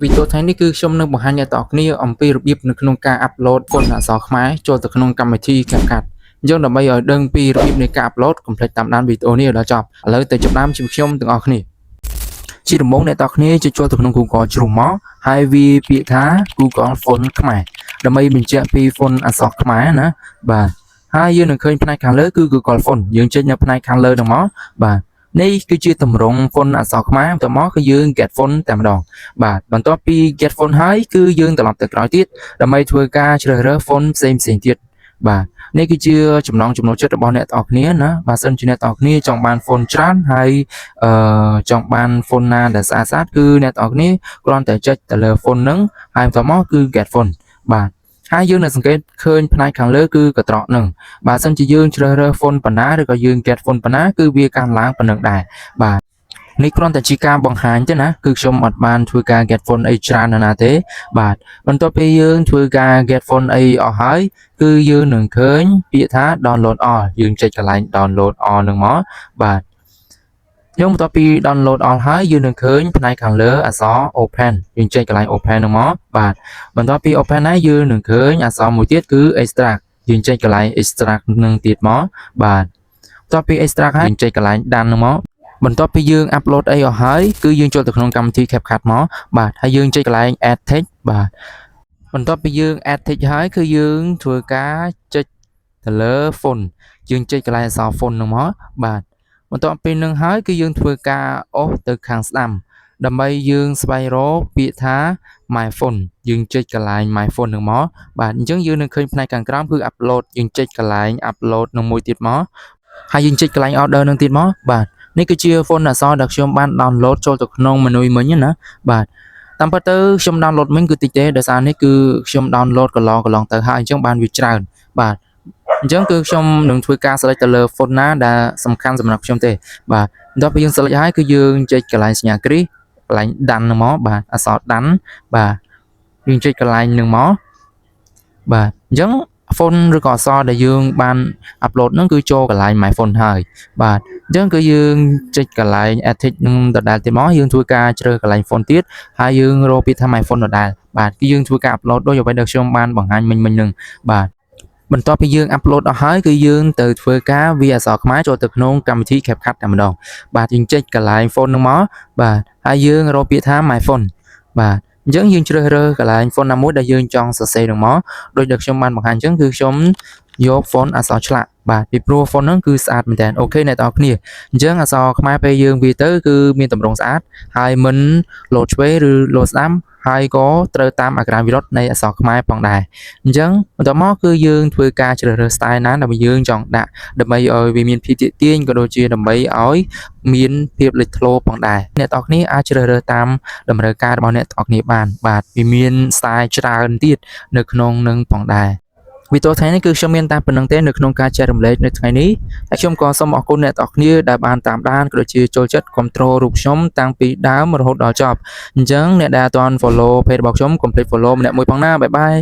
វីដេអូថ្ងៃនេះគឺខ្ញុំនឹងបង្ហាញអ្នកទាំងអស់គ្នាអំពីរបៀបនៅក្នុងការអាប់ឡូតហ្វុនអក្សរខ្មែរចូលទៅក្នុងកម្មវិធី CapCut អញ្ចឹងដើម្បីឲ្យដឹងពីរបៀបនៃការអាប់ឡូតកុំភ្លេចតាមដានវីដេអូនេះឲ្យដល់ចប់ឥឡូវទៅចាប់ផ្ដើមជាមួយខ្ញុំទាំងអស់គ្នាជាដំបូងអ្នកទាំងអស់គ្នាចូលទៅក្នុង Google ជ្រុំមកហើយវាពាក្យថា Google ហ្វុនខ្មែរដើម្បីបញ្ជាក់ពីហ្វុនអក្សរខ្មែរណាបាទហើយយើងនឹងឃើញផ្នែកខាងលើគឺ Google ហ្វុនយើងចុចនៅផ្នែកខាងលើហ្នឹងមកបាទនេះគឺជាទម្រង់ហ្វុនអក្សរខ្មែរបន្ទាប់មកគឺយើង get ហ្វុនតែម្ដងបាទបន្ទាប់ពី get ហ្វុនហើយគឺយើងត្រឡប់ទៅក្រោយទៀតដើម្បីធ្វើការជ្រើសរើសហ្វុនផ្សេងទៀតបាទនេះគឺជាចំណងចំណូលចិត្តរបស់អ្នកទាំងអស់គ្នាណាបើសិនជាអ្នកទាំងអស់គ្នាចង់បានហ្វុនច្រើនហើយចង់បានហ្វុនណាដែលស្អាតគឺអ្នកទាំងអស់គ្នាគ្រាន់តែចុចទៅលើហ្វុនហ្នឹងហើយបន្ទាប់មកគឺ get ហ្វុនបាទហើយយើងនឹងសង្កេតឃើញផ្នែកខាងលើគឺកត្រកហ្នឹងបើសិនជាយើងជ្រើសរើសហ្វុនប៉ុណ្ណាឬក៏យើង get ហ្វុនប៉ុណ្ណាគឺវាកើនឡើងប៉ុណ្ណឹងដែរបាទនេះគ្រាន់តែជាការបង្ហាញទេណាគឺខ្ញុំអត់បានធ្វើការ get phone អីច្រើនណាទេបាទបន្ទាប់ពីយើងធ្វើការ get phone អីអស់ហើយគឺយើងនឹងឃើញពាក្យថា download all យើងចុចកន្លែង download all នឹងមកបាទយើងបន្ទាប់ពី download all ហើយយើងនឹងឃើញផ្នែកខាងលើអក្សរ open យើងចុចកន្លែង open នឹងមកបាទបន្ទាប់ពី open ហើយយើងនឹងឃើញអក្សរមួយទៀតគឺ extract យើងចុចកន្លែង extract នឹងទៀតមកបាទបន្ទាប់ពី extract ហើយយើងចុចកន្លែង done នឹងមកបន្ទាប់ពីយើងអាប់ឡូតអីអស់ហើយគឺយើងចូលទៅក្នុងកម្មវិធី CapCut មកបាទហើយយើងចុចកន្លែង add text បាទបន្ទាប់ពីយើង add text ហើយគឺយើងធ្វើការចុចទៅលើ font យើងចុចកន្លែងអក្សរ font ហ្នឹងមកបាទបន្ទាប់ពីនឹងហើយគឺយើងធ្វើការអូសទៅខាងស្ដាំដើម្បីយើងស្វែងរកពាក្យថា my phone យើងចុចកន្លែង my phone ហ្នឹងមកបាទអញ្ចឹងយើងនឹងឃើញផ្នែកខាងក្រោមគឺ upload យើងចុចកន្លែង upload នឹងមួយទៀតមកហើយយើងចុចកន្លែង order នឹងទៀតមកបាទនេះគឺជាហ្វុនអក្សរដែលខ្ញុំបាន download ចូលទៅក្នុង menu មិញណាបាទតាមពិតទៅខ្ញុំ download មិញគឺតិចទេដោយសារនេះគឺខ្ញុំ download កន្លងទៅហើយអញ្ចឹងបានវាច្រើនបាទអញ្ចឹងគឺខ្ញុំនឹងធ្វើការ select ទៅលើហ្វុនណាដែលសំខាន់សម្រាប់ខ្ញុំទេបាទបន្ទាប់ពីយើង select ហើយគឺយើងចុចកន្លែងសញ្ញាគ្រីសកន្លែង done ហ្នឹងមកបាទអក្សរ done បាទយើងចុចកន្លែងហ្នឹងមកបាទអញ្ចឹងហ្វុនឬក៏អក្សរដែលយើងបាន upload ហ្នឹងគឺចូលកន្លែង my phone ហើយបាទអញ្ចឹងគឺយើងចុចកន្លែង edit នឹងដដែលទៀតមកយើងធ្វើការជ្រើសកន្លែង phone ទៀតហើយយើងរកពាក្យថា my phone ដដែលបាទគឺយើងធ្វើការ upload ដូចអ្វីដែលខ្ញុំបានបង្ហាញមិញហ្នឹងបាទបន្ទាប់ពីយើង upload អស់ហើយគឺយើងទៅធ្វើការវាអក្សរខ្មែរចូលទៅក្នុងកម្មវិធី CapCut តែម្ដងបាទយើងចុចកន្លែង phone ហ្នឹងមកបាទហើយយើងរកពាក្យថា my phone បាទអញ្ចឹងយើងជ្រើសរើសកន្លែង font ណាមួយដែលយើងចង់សរសេរនឹងមកដូចដែលខ្ញុំបានបង្ហាញអញ្ចឹងគឺខ្ញុំយក font អក្សរឆ្លាក់បាទពីព្រោះ font ហ្នឹងគឺស្អាតមែនតើអូខេអ្នកនរគ្នាអញ្ចឹងអក្សរខ្មែរពេលយើងវាទៅគឺមានទម្រង់ស្អាតហើយមិនលោតឆ្វេងឬលោតស្ដាំហើយក៏ត្រូវតាមអក្ខរាវិរុទ្ធនៃអក្សរខ្មែរផងដែរអញ្ចឹងបន្ទាប់មកគឺយើងធ្វើការជ្រើសរើស style ណាដែលយើងចង់ដាក់ដើម្បីឲ្យវាមានភាពទាក់ទាញក៏ដូចជាដើម្បីឲ្យមានភាពលេចធ្លោផងដែរអ្នកនរគ្នាអាចជ្រើសរើសតាមតម្រូវការរបស់អ្នកនរគ្នាបានបាទវាមាន style ច្រើនទៀតនៅក្នុងនឹងផងដែរវីដេអូថ្ងៃនេះគឺខ្ញុំមានតែប៉ុណ្្នឹងទេនៅក្នុងការចែករំលែកនៅថ្ងៃនេះហើយខ្ញុំក៏សូមអរគុណអ្នកនរគ្នាដែលបានតាមដានក៏ដូចជាចូលចិត្តគាំទ្ររូបខ្ញុំតាំងពីដើមរហូតដល់ចប់អញ្ចឹងអ្នកដែលអត់ទាន់ follow page របស់ខ្ញុំកុំភ្លេច follow ម្នាក់មួយផងណាបាយបាយ